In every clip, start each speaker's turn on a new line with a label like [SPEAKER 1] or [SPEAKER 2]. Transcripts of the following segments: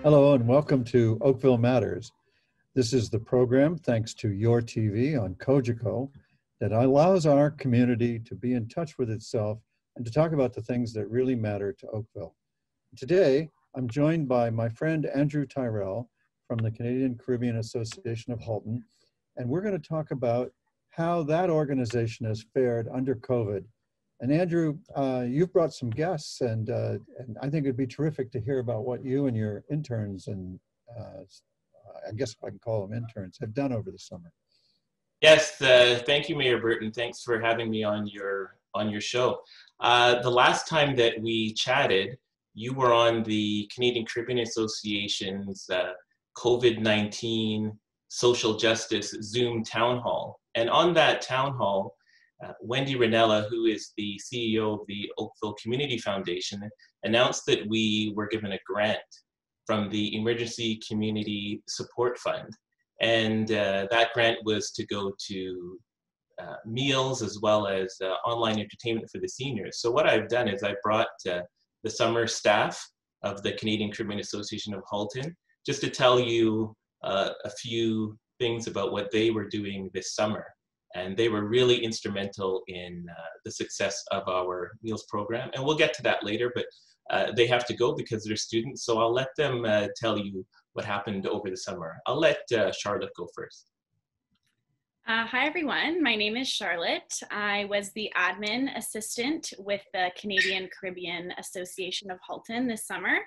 [SPEAKER 1] Hello and welcome to Oakville Matters. This is the program, thanks to your TV on Kojiko, that allows our community to be in touch with itself and to talk about the things that really matter to Oakville. Today, I'm joined by my friend Andrew Tyrrell from the Canadian Caribbean Association of Halton, and we're going to talk about how that organization has fared under COVID. And Andrew, you've brought some guests, and I think it'd be terrific to hear about what you and your interns and I guess I can call them interns have done over the summer.
[SPEAKER 2] Yes, thank you, Mayor Burton. Thanks for having me on your show. The last time that we chatted, you were on the Canadian Caribbean Association's COVID-19 Social Justice Zoom Town Hall. And on that town hall, Wendy Ranella, who is the CEO of the Oakville Community Foundation, announced that we were given a grant from the Emergency Community Support Fund. And that grant was to go to meals as well as online entertainment for the seniors. So what I've done is I brought the summer staff of the Canadian Caribbean Association of Halton just to tell you a few things about what they were doing this summer. And they were really instrumental in the success of our meals program. And we'll get to that later, but they have to go because they're students. So I'll let them tell you what happened over the summer. I'll let Charlotte go first.
[SPEAKER 3] Hi, everyone. My name is Charlotte. I was the admin assistant with the Canadian Caribbean Association of Halton this summer.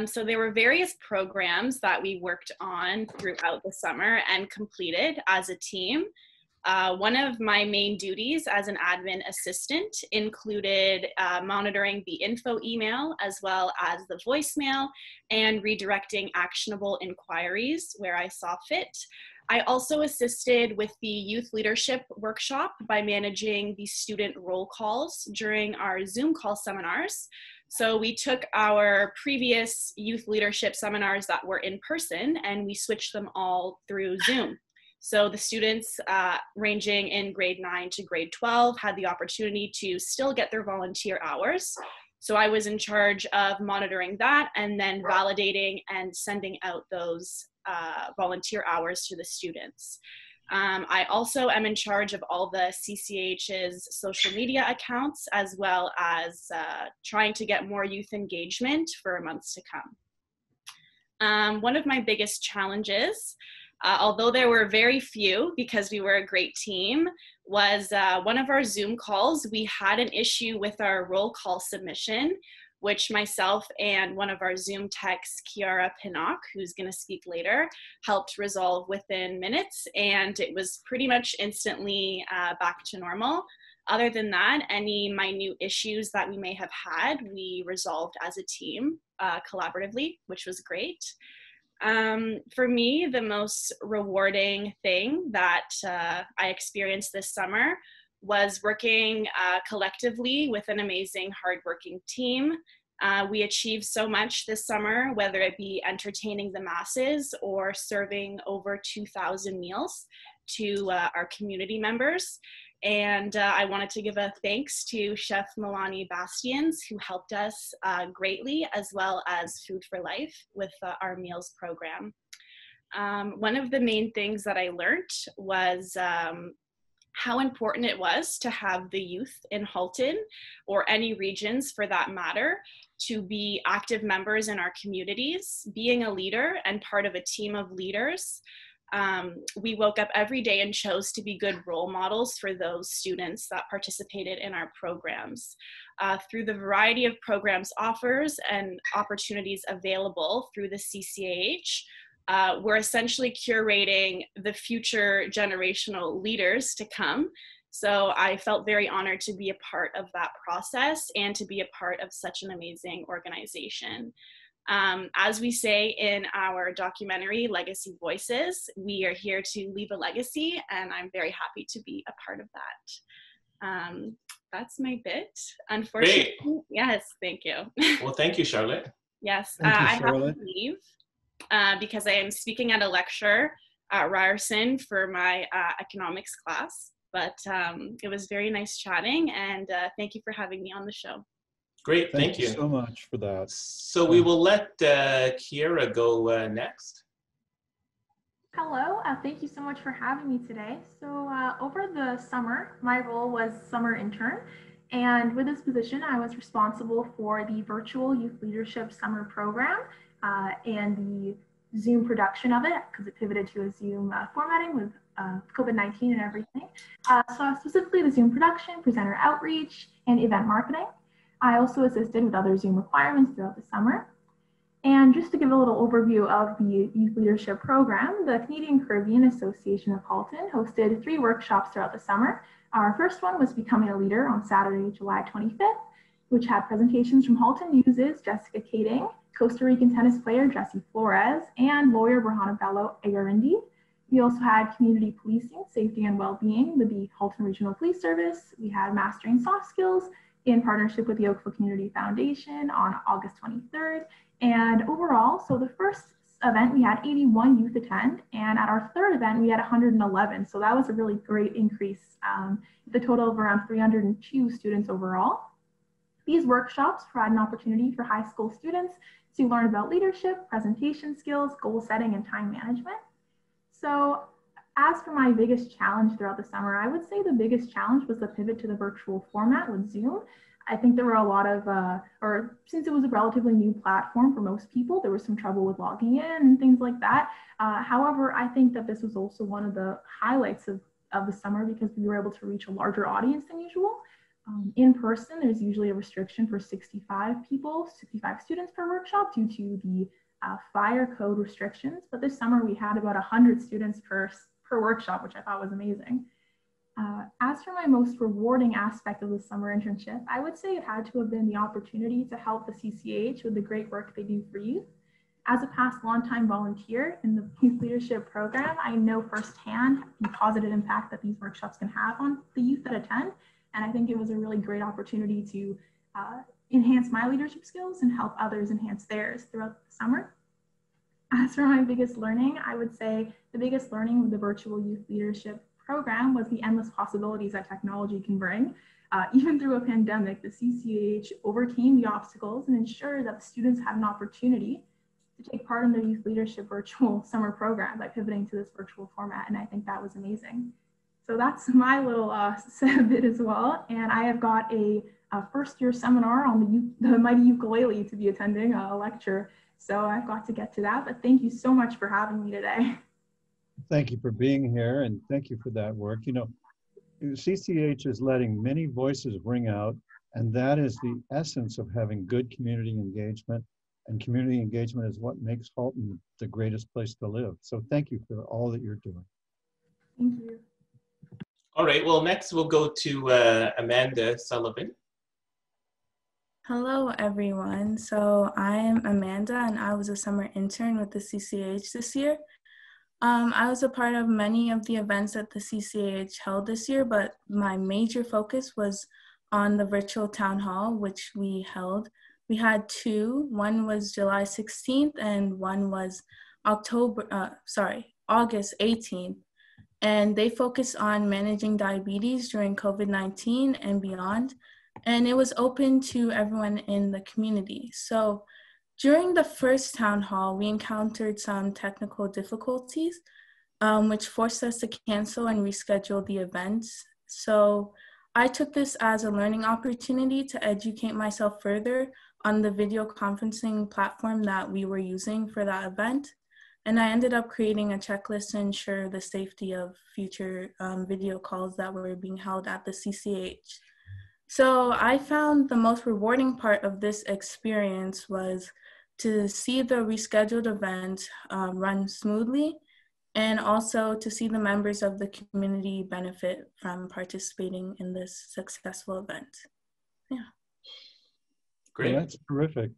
[SPEAKER 3] So there were various programs that we worked on throughout the summer and completed as a team. One of my main duties as an admin assistant included monitoring the info email as well as the voicemail and redirecting actionable inquiries where I saw fit. I also assisted with the youth leadership workshop by managing the student roll calls during our Zoom call seminars. So we took our previous youth leadership seminars that were in person and we switched them all through Zoom. So the students ranging in grade 9 to grade 12 had the opportunity to still get their volunteer hours. So I was in charge of monitoring that and then validating and sending out those volunteer hours to the students. I also am in charge of all the CCH's social media accounts, as well as trying to get more youth engagement for months to come. One of my biggest challenges, although there were very few because we were a great team, was one of our Zoom calls. We had an issue with our roll call submission, which myself and one of our Zoom techs, Kiara Pinnock, who's going to speak later, helped resolve within minutes, and it was pretty much instantly back to normal. Other than that, any minute issues that we may have had, we resolved as a team collaboratively, which was great. For me, the most rewarding thing that I experienced this summer was working collectively with an amazing, hardworking team. We achieved so much this summer, whether it be entertaining the masses or serving over 2,000 meals to our community members. And I wanted to give a thanks to Chef Milani Bastians, who helped us greatly, as well as Food for Life with our meals program. One of the main things that I learned was how important it was to have the youth in Halton, or any regions for that matter, to be active members in our communities, being a leader and part of a team of leaders. We woke up every day and chose to be good role models for those students that participated in our programs. Through the variety of programs offers and opportunities available through the CCAH, we're essentially curating the future generational leaders to come. So I felt very honored to be a part of that process and to be a part of such an amazing organization. As we say in our documentary, Legacy Voices, we are here to leave a legacy, and I'm very happy to be a part of that. That's my bit. Unfortunately,
[SPEAKER 2] Great.
[SPEAKER 3] Yes, thank you.
[SPEAKER 2] Well, thank you, Charlotte.
[SPEAKER 3] Yes,
[SPEAKER 1] Thank you,
[SPEAKER 3] I have
[SPEAKER 1] Charlotte.
[SPEAKER 3] to leave because I am speaking at a lecture at Ryerson for my economics class, but it was very nice chatting, and thank you for having me on the show.
[SPEAKER 2] Great, thank you.
[SPEAKER 1] So much for that.
[SPEAKER 2] So we will let Kiara go next.
[SPEAKER 4] Hello, thank you so much for having me today. So over the summer, my role was summer intern. And with this position, I was responsible for the virtual youth leadership summer program and the Zoom production of it, because it pivoted to a Zoom formatting with COVID-19 and everything. So specifically the Zoom production, presenter outreach, and event marketing. I also assisted with other Zoom requirements throughout the summer. And just to give a little overview of the Youth Leadership Program, the Canadian Caribbean Association of Halton hosted 3 workshops throughout the summer. Our first one was Becoming a Leader on Saturday, July 25th, which had presentations from Halton News's Jessica Kading, Costa Rican tennis player Jessie Flores, and lawyer Brahana Bello Agarindi. We also had Community Policing, Safety and Wellbeing with the Halton Regional Police Service. We had Mastering Soft Skills in partnership with the Oakville Community Foundation on August 23rd. And overall, so the first event, we had 81 youth attend, and at our third event, we had 111. So that was a really great increase, with a total of around 302 students overall. These workshops provide an opportunity for high school students to learn about leadership, presentation skills, goal setting, and time management. So as for my biggest challenge throughout the summer, I would say the biggest challenge was the pivot to the virtual format with Zoom. I think there were a lot of, or since it was a relatively new platform for most people, there was some trouble with logging in and things like that. However, I think that this was also one of the highlights of the summer because we were able to reach a larger audience than usual. In person, there's usually a restriction for 65 students per workshop due to the fire code restrictions. But this summer we had about 100 students per workshop, which I thought was amazing. As for my most rewarding aspect of the summer internship, I would say it had to have been the opportunity to help the CCH with the great work they do for youth. As a past longtime volunteer in the Youth Leadership Program, I know firsthand the positive impact that these workshops can have on the youth that attend. And I think it was a really great opportunity to enhance my leadership skills and help others enhance theirs throughout the summer. As for my biggest learning, I would say the biggest learning with the virtual youth leadership program was the endless possibilities that technology can bring. Even through a pandemic, the CCH overcame the obstacles and ensured that the students had an opportunity to take part in their youth leadership virtual summer program by pivoting to this virtual format, and I think that was amazing. So that's my little bit as well, and I have got a first-year seminar on the mighty ukulele to be attending, a lecture, so I've got to get to that, but thank you so much for having me today.
[SPEAKER 1] Thank you for being here, and thank you for that work. You know, CCH is letting many voices ring out, and that is the essence of having good community engagement, and community engagement is what makes Halton the greatest place to live. So thank you for all that you're doing.
[SPEAKER 4] Thank you.
[SPEAKER 2] All right, well, next we'll go to Amanda Sullivan.
[SPEAKER 5] Hello, everyone. So I am Amanda, and I was a summer intern with the CCH this year. I was a part of many of the events that the CCH held this year, but my major focus was on the virtual town hall, which we held. We had 2. One was July 16th, and one was August 18th. And they focused on managing diabetes during COVID-19 and beyond. And it was open to everyone in the community. So during the first town hall, we encountered some technical difficulties, which forced us to cancel and reschedule the events. So I took this as a learning opportunity to educate myself further on the video conferencing platform that we were using for that event. And I ended up creating a checklist to ensure the safety of future video calls that were being held at the CCH. So I found the most rewarding part of this experience was to see the rescheduled event run smoothly, and also to see the members of the community benefit from participating in this successful event. Yeah.
[SPEAKER 2] Great.
[SPEAKER 1] Well, that's terrific.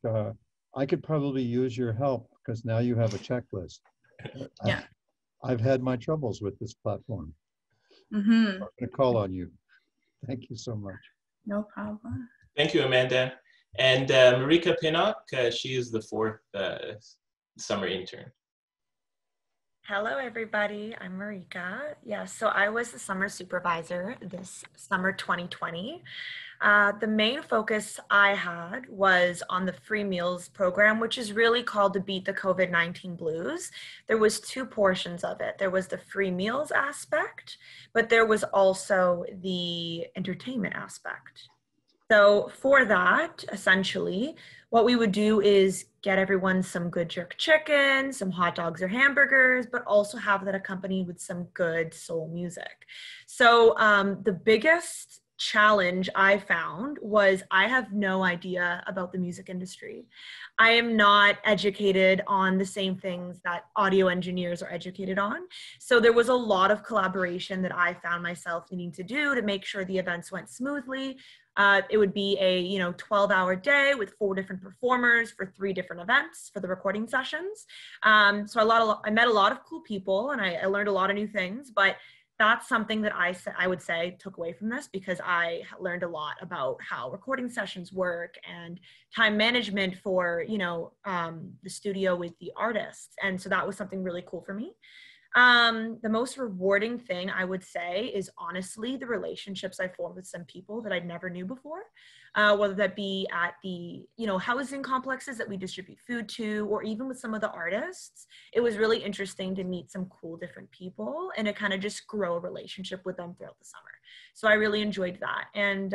[SPEAKER 1] I could probably use your help because now you have a checklist.
[SPEAKER 5] Yeah.
[SPEAKER 1] I've had my troubles with this platform.
[SPEAKER 5] Mm-hmm.
[SPEAKER 1] I'm going to call on you. Thank you so much.
[SPEAKER 5] No problem.
[SPEAKER 2] Thank you, Amanda. And Marica Pinnock, she is the 4th summer intern.
[SPEAKER 6] Hello, everybody. I'm Marica. Yeah, so I was the summer supervisor this summer 2020. The main focus I had was on the free meals program, which is really called to beat the COVID-19 blues. There was two portions of it. There was the free meals aspect, but there was also the entertainment aspect. So for that, essentially, what we would do is get everyone some good jerk chicken, some hot dogs or hamburgers, but also have that accompanied with some good soul music. So the biggest challenge I found was I have no idea about the music industry. I am not educated on the same things that audio engineers are educated on. So there was a lot of collaboration that I found myself needing to do to make sure the events went smoothly. It would be a 12-hour day with 4 different performers for 3 different events for the recording sessions. So I met a lot of cool people, and I learned a lot of new things, but that's something that I would say took away from this, because I learned a lot about how recording sessions work and time management for, the studio with the artists. And so that was something really cool for me. The most rewarding thing I would say is honestly the relationships I formed with some people that I never knew before, whether that be at the housing complexes that we distribute food to, or even with some of the artists. It was really interesting to meet some cool different people and to kind of just grow a relationship with them throughout the summer. So I really enjoyed that. And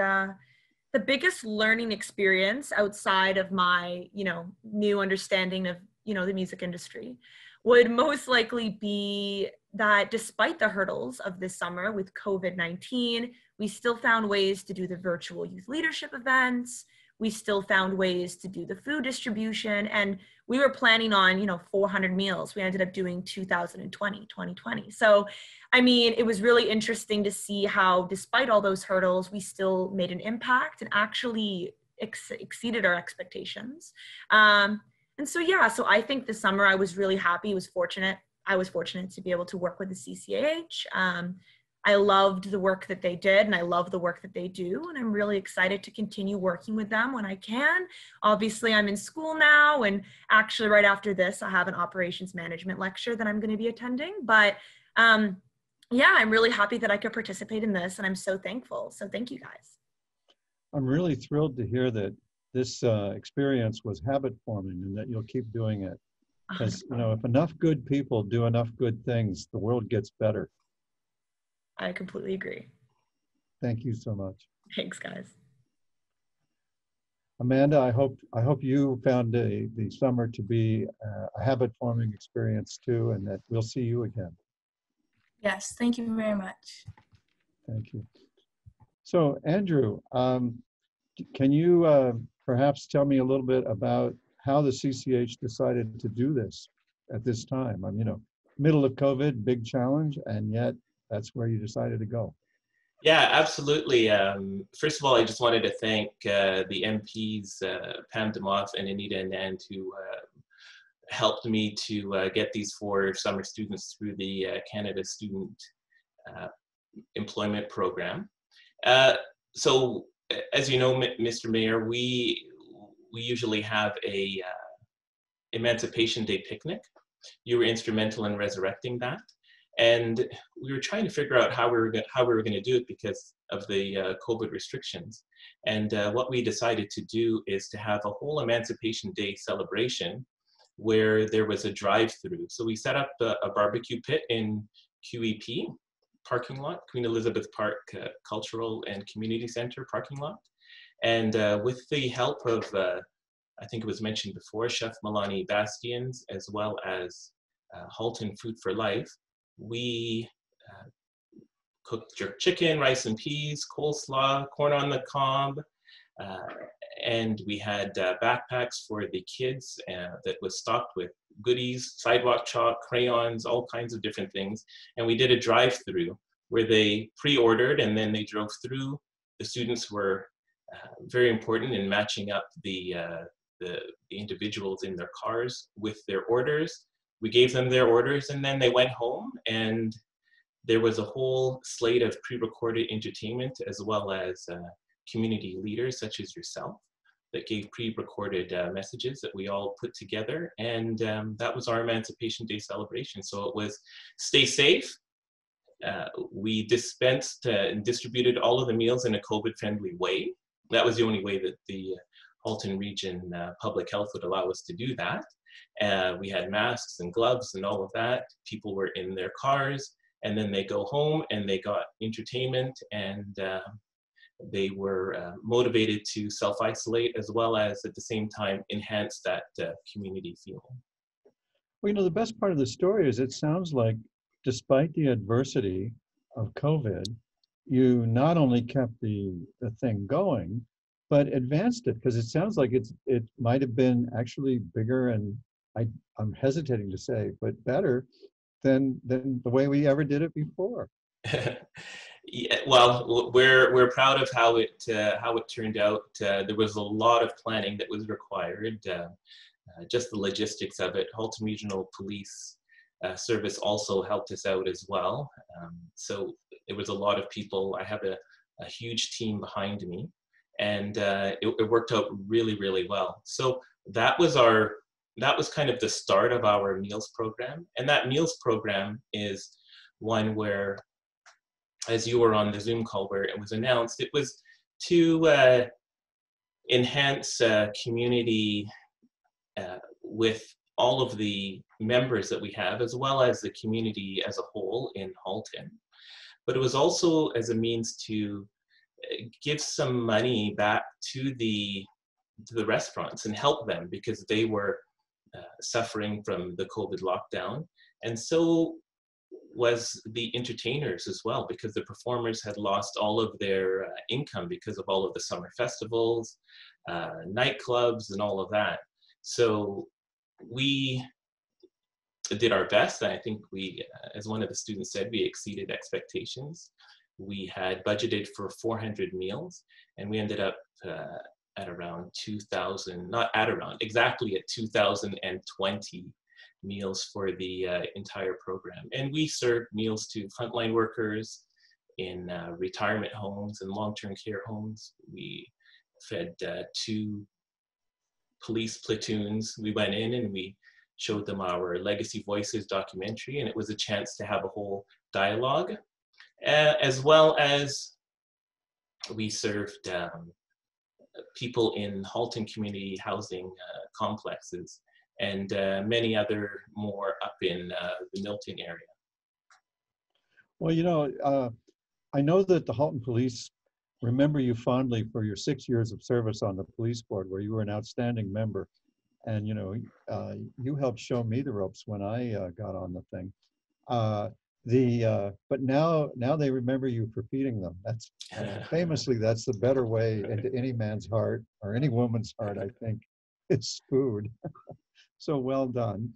[SPEAKER 6] the biggest learning experience outside of my new understanding of the music industry would most likely be that despite the hurdles of this summer with COVID-19, we still found ways to do the virtual youth leadership events. We still found ways to do the food distribution, and we were planning on 400 meals. We ended up doing 2020. So, I mean, it was really interesting to see how despite all those hurdles, we still made an impact and actually exceeded our expectations. And so, yeah, so I think this summer I was really happy. I was fortunate to be able to work with the CCAH. I loved the work that they did, and I love the work that they do. And I'm really excited to continue working with them when I can. Obviously, I'm in school now, and actually right after this, I have an operations management lecture that I'm going to be attending. But yeah, I'm really happy that I could participate in this, and I'm so thankful. So thank you guys.
[SPEAKER 1] I'm really thrilled to hear that this experience was habit forming and that you'll keep doing it. Because, if enough good people do enough good things, the world gets better.
[SPEAKER 6] I completely agree.
[SPEAKER 1] Thank you so much.
[SPEAKER 6] Thanks, guys.
[SPEAKER 1] Amanda, I hope you found the summer to be a habit forming experience too, and that we'll see you again.
[SPEAKER 5] Yes, thank you very much.
[SPEAKER 1] Thank you. So, Andrew, can you perhaps tell me a little bit about how the CCH decided to do this at this time? Middle of COVID, big challenge, and yet that's where you decided to go.
[SPEAKER 2] Yeah, absolutely. First of all, I just wanted to thank the MPs, Pam Demoff and Anita Anand, who helped me to get these 4 summer students through the Canada Student Employment Program. So, as you know, Mr. Mayor, we usually have a Emancipation Day picnic. You were instrumental in resurrecting that, and we were trying to figure out how we were going to do it because of the COVID restrictions. And what we decided to do is to have a whole Emancipation Day celebration where there was a drive-through. So we set up a barbecue pit in QEP parking lot, Queen Elizabeth Park Cultural and Community Center parking lot. And with the help of, I think it was mentioned before, Chef Milani Bastians, as well as Halton Food for Life, we cooked jerk chicken, rice and peas, coleslaw, corn on the cob, and we had backpacks for the kids that was stocked with goodies, sidewalk chalk, crayons, all kinds of different things. And we did a drive-through where they pre-ordered and then they drove through. The students were very important in matching up the individuals in their cars with their orders. We gave them their orders and then they went home, and there was a whole slate of pre-recorded entertainment as well as community leaders such as yourself that gave pre-recorded messages that we all put together, and that was our Emancipation Day celebration. So it was stay safe. We dispensed and distributed all of the meals in a COVID-friendly way. that was the only way that the Halton Region Public Health would allow us to do that. We had masks and gloves and all of that. People were in their cars, and then they go home and they got entertainment, and they were motivated to self-isolate, as well as at the same time enhance that community feeling.
[SPEAKER 1] Well, you know, the best part of the story is it sounds like despite the adversity of COVID, you not only kept the thing going, but advanced it, because it sounds like it might have been actually bigger, and I'm hesitating to say, but better than the way we ever did it before.
[SPEAKER 2] Yeah, well, we're proud of how it turned out. There was a lot of planning that was required. Just the logistics of it. Halton Regional Police Service also helped us out as well. So it was a lot of people. I have a huge team behind me, and it worked out really, really well. So that was kind of the start of our meals program. And that meals program is one where, as you were on the Zoom call where it was announced, it was to enhance community with all of the members that we have, as well as the community as a whole in Halton. But it was also as a means to give some money back to the restaurants and help them, because they were suffering from the COVID lockdown. And so was the entertainers as well, because the performers had lost all of their income because of all of the summer festivals, nightclubs, and all of that. So we did our best, and I think we, as one of the students said, we exceeded expectations. We had budgeted for 400 meals, and we ended up at around 2,000, not at around, exactly at 2,020 meals for the entire program. And we served meals to frontline workers in retirement homes and long-term care homes. We fed 2 police platoons. We went in and we showed them our Legacy Voices documentary, and it was a chance to have a whole dialogue, as well as we served people in Halton community housing complexes, and many other more up in the Milton area.
[SPEAKER 1] Well, you know, I know that the Halton Police remember you fondly for your 6 years of service on the police board, where you were an outstanding member. And, you know, you helped show me the ropes when I got on the thing. But now they remember you for feeding them. That's famously, that's the better way into any man's heart, or any woman's heart, I think. It's food. So well done.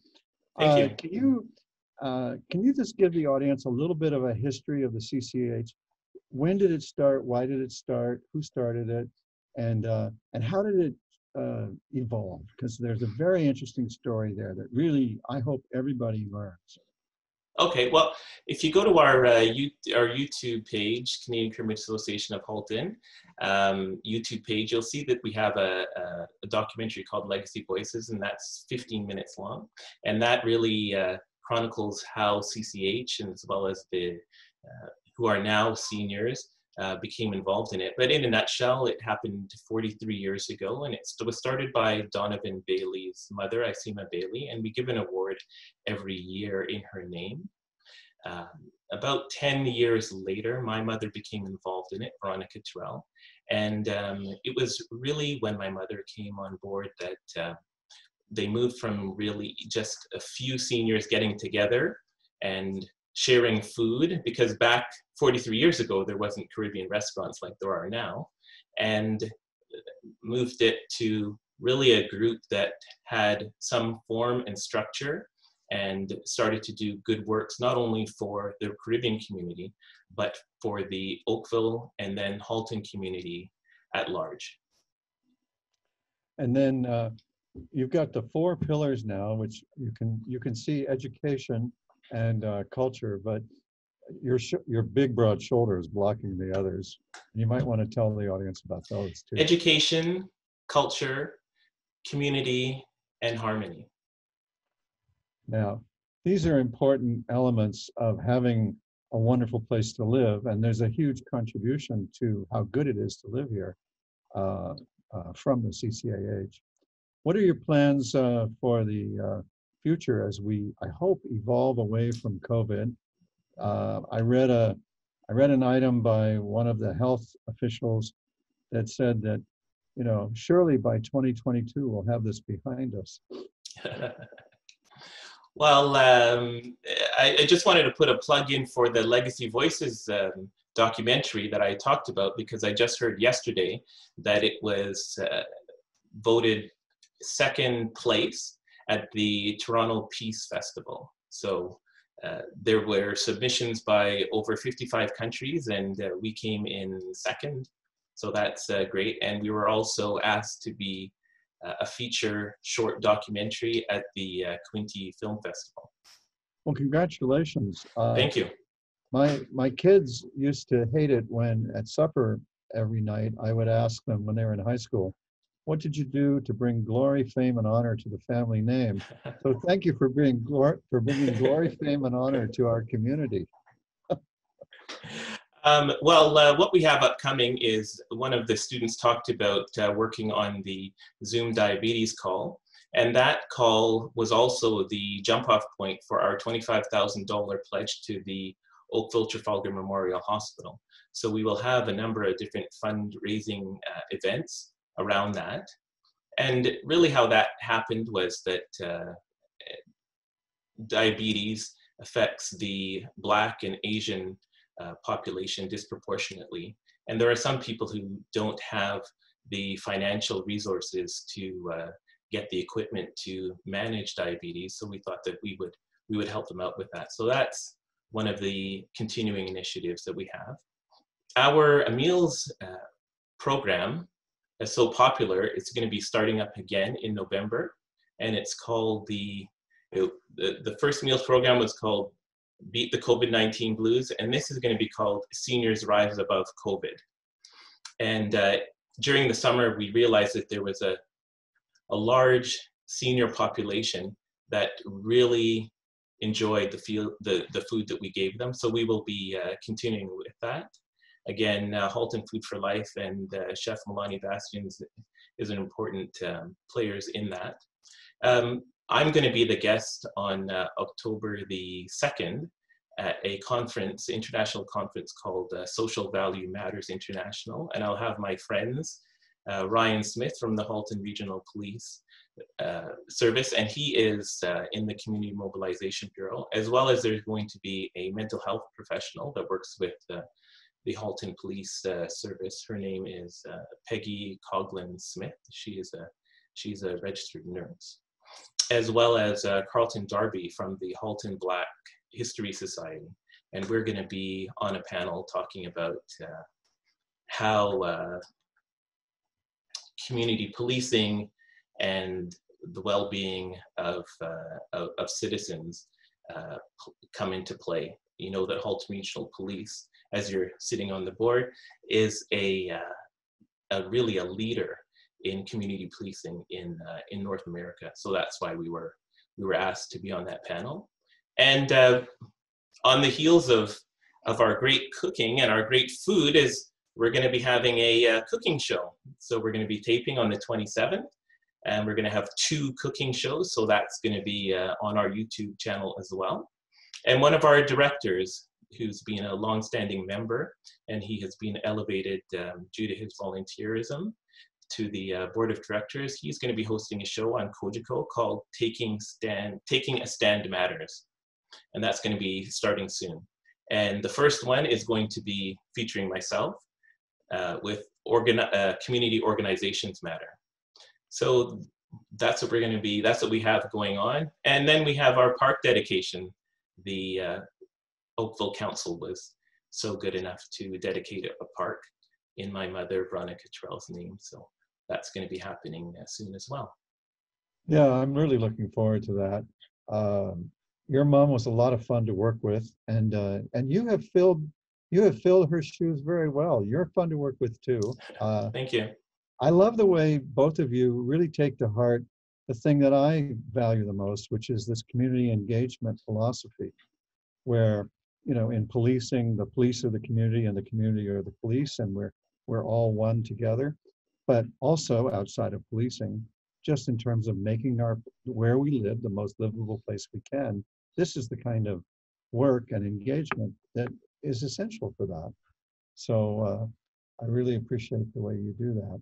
[SPEAKER 2] Thank you.
[SPEAKER 1] Can you just give the audience a little bit of a history of the CCH? When did it start? Why did it start? Who started it? And how did it evolve? Because there's a very interesting story there that really, I hope everybody learns.
[SPEAKER 2] Okay, well, if you go to our YouTube page, Canadian Caribbean Association of Halton YouTube page, you'll see that we have a documentary called Legacy Voices, and that's 15 minutes long. And that really chronicles how CCH, and as well as the who are now seniors, became involved in it. But in a nutshell, it happened 43 years ago, and it was started by Donovan Bailey's mother, Isema Bailey, and we give an award every year in her name. About 10 years later, my mother became involved in it, Marica Tyrrell, and it was really when my mother came on board that they moved from really just a few seniors getting together and sharing food, because back 43 years ago, there wasn't Caribbean restaurants like there are now, and moved it to really a group that had some form and structure, and started to do good works, not only for the Caribbean community, but for the Oakville and then Halton community at large.
[SPEAKER 1] And then you've got the 4 pillars now, which you can see education and culture, but your big broad shoulders blocking the others. You might want to tell the audience about those too.
[SPEAKER 2] Education, culture, community, and harmony.
[SPEAKER 1] Now, these are important elements of having a wonderful place to live, and there's a huge contribution to how good it is to live here. from the CCAH. What are your plans for the future as we, I hope, evolve away from COVID? I read an item by one of the health officials that said that, you know, surely by 2022 we'll have this behind us.
[SPEAKER 2] Well, I just wanted to put a plug in for the Legacy Voices documentary that I talked about, because I just heard yesterday that it was voted second place at the Toronto Peace Festival. So there were submissions by over 55 countries, and we came in second. So that's great. And we were also asked to be a feature short documentary at the Quinte Film Festival.
[SPEAKER 1] Well, congratulations.
[SPEAKER 2] Thank you.
[SPEAKER 1] My kids used to hate it when at supper every night I would ask them when they were in high school, what did you do to bring glory, fame, and honor to the family name? So thank you for bringing glory, fame, and honor to our community.
[SPEAKER 2] What we have upcoming is one of the students talked about working on the Zoom diabetes call. And that call was also the jump-off point for our $25,000 pledge to the Oakville Trafalgar Memorial Hospital. So we will have a number of different fundraising events around that. And really how that happened was that diabetes affects the Black and Asian population disproportionately. And there are some people who don't have the financial resources to get the equipment to manage diabetes. So we thought that we would help them out with that. So that's one of the continuing initiatives that we have. Our meals program is so popular, it's going to be starting up again in November. And it's called the first meals program was called Beat the COVID-19 Blues, and this is going to be called Seniors Rise Above COVID. And during the summer, we realized that there was a large senior population that really enjoyed the food that we gave them. So we will be continuing with that. Again, Halton Food for Life and Chef Milani Bastians is an important players in that. I'm going to be the guest on October the 2nd at a conference, international conference called Social Value Matters International. And I'll have my friends, Ryan Smith from the Halton Regional Police Service, and he is in the Community Mobilization Bureau, as well as there's going to be a mental health professional that works with the Halton Police Service. Her name is Peggy Coughlin Smith. She's a registered nurse, as well as Carlton Darby from the Halton Black History Society. And we're going to be on a panel talking about how community policing and the well-being of citizens come into play. You know that Halton Regional Police, as you're sitting on the board, is really a leader in community policing in North America. So that's why we were asked to be on that panel. And on the heels of our great cooking and our great food is we're going to be having a cooking show. So we're going to be taping on the 27th, and we're going to have 2 cooking shows. So that's going to be on our YouTube channel as well. And one of our directors, who's been a longstanding member, and he has been elevated due to his volunteerism to the board of directors, he's going to be hosting a show on Cogeco called Taking a Stand Matters. And that's going to be starting soon. And the first one is going to be featuring myself with Community Organizations Matter. So that's what we're going to be, that's what we have going on. And then we have our park dedication. The Oakville Council was so good enough to dedicate a park in my mother, Veronica Tyrrell's name. So that's going to be happening soon as well.
[SPEAKER 1] Yeah, I'm really looking forward to that. Your mom was a lot of fun to work with, and you have filled her shoes very well. You're fun to work with too.
[SPEAKER 2] Thank you.
[SPEAKER 1] I love the way both of you really take to heart the thing that I value the most, which is this community engagement philosophy, where, you know, in policing, the police are the community and the community are the police, and we're all one together. but also outside of policing, just in terms of making where we live the most livable place we can. This is the kind of work and engagement that is essential for that. So I really appreciate the way you do that.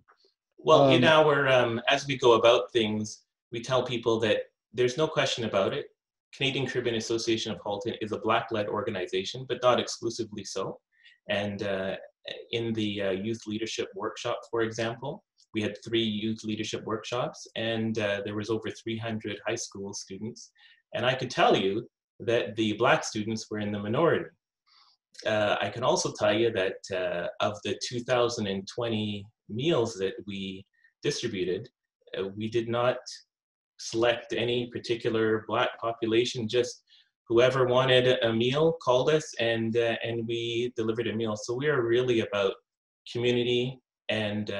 [SPEAKER 2] Well, in our, as we go about things, we tell people that there's no question about it. Canadian Caribbean Association of Halton is a Black-led organization, but not exclusively so. And in the youth leadership workshop, for example, we had 3 youth leadership workshops, and there was over 300 high school students. And I could tell you that the Black students were in the minority. I can also tell you that of the 2020 meals that we distributed, we did not select any particular Black population, just whoever wanted a meal called us, and we delivered a meal. So we are really about community and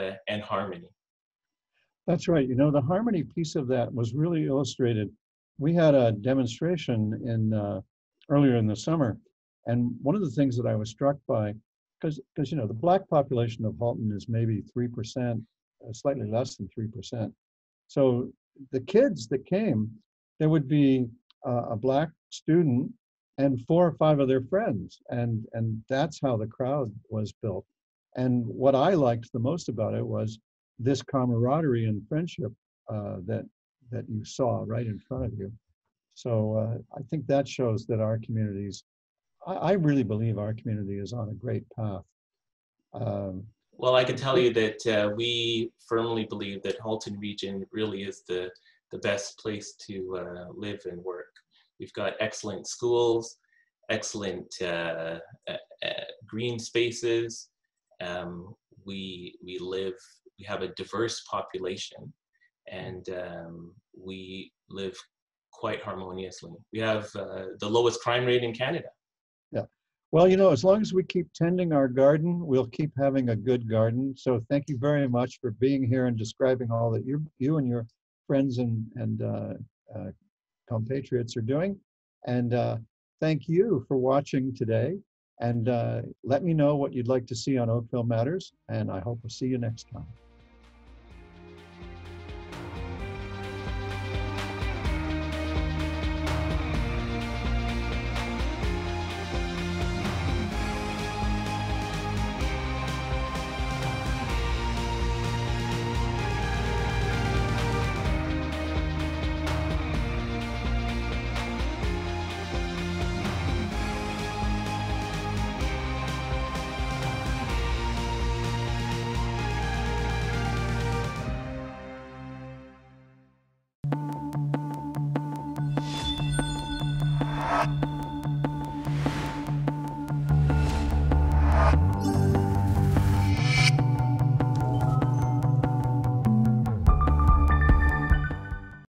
[SPEAKER 2] harmony.
[SPEAKER 1] That's right. You know, the harmony piece of that was really illustrated. We had a demonstration earlier in the summer, and one of the things that I was struck by, because you know, the Black population of Halton is maybe 3%, slightly less than 3%. So the kids that came, there would be a Black student and 4 or 5 of their friends, and that's how the crowd was built. And what I liked the most about it was this camaraderie and friendship that you saw right in front of you. So I think that shows that our communities, I really believe our community is on a great path.
[SPEAKER 2] Well, I can tell you that we firmly believe that Halton region really is the best place to live and work. We've got excellent schools, excellent green spaces. We have a diverse population, and we live quite harmoniously. We have the lowest crime rate in Canada.
[SPEAKER 1] Yeah. Well, you know, as long as we keep tending our garden, we'll keep having a good garden. So thank you very much for being here and describing all that you and your friends and compatriots are doing. And thank you for watching today. And let me know what you'd like to see on Oakville Matters. And I hope to see you next time.